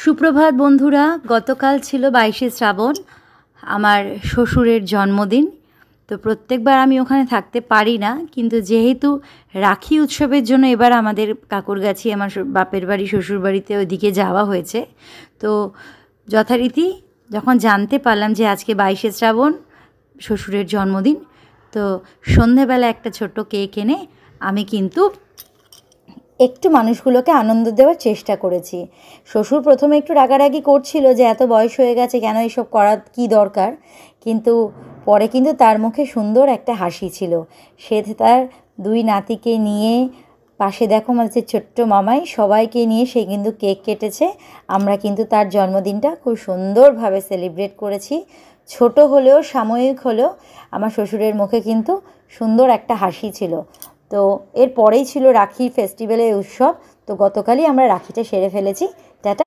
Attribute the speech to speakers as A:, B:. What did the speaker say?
A: সুপ্রভাত বন্ধুরা, গতকাল ছিল 22শে শ্রাবণ, আমার শ্বশুরের জন্মদিন। তো প্রত্যেকবার আমি ওখানে থাকতে পারি না, কিন্তু যেহেতু রাখি উৎসবের জন্য এবার আমাদের কাকুরগাছি আমার বাপের বাড়ি শ্বশুর বাড়িতে ওইদিকে যাওয়া হয়েছে। তো যথারীতি যখন জানতে পারলাম যে আজকে 22শে শ্রাবণ শ্বশুরের জন্মদিন, তো সন্ধেবেলা একটা ছোট্ট কেক এনে আমি কিন্তু একটু মানুষগুলোকে আনন্দ দেওয়ার চেষ্টা করেছি। শ্বশুর প্রথমে একটু রাগারাগি করছিল যে এত বয়স হয়ে গেছে, কেন এসব করার কী দরকার, কিন্তু পরে কিন্তু তার মুখে সুন্দর একটা হাসি ছিল। সে তার দুই নাতিকে নিয়ে, পাশে দেখো আমাদের ছোট্ট মামাই, সবাইকে নিয়ে সে কিন্তু কেক কেটেছে। আমরা কিন্তু তার জন্মদিনটা খুব সুন্দরভাবে সেলিব্রেট করেছি। ছোট হলেও, সাময়িক হলেও আমার শ্বশুরের মুখে কিন্তু সুন্দর একটা হাসি ছিল। তো এর পরেই ছিল রাখি ফেস্টিভ্যালের উৎসব। তো গতকালই আমরা রাখিটা সেরে ফেলেছি। টাটা।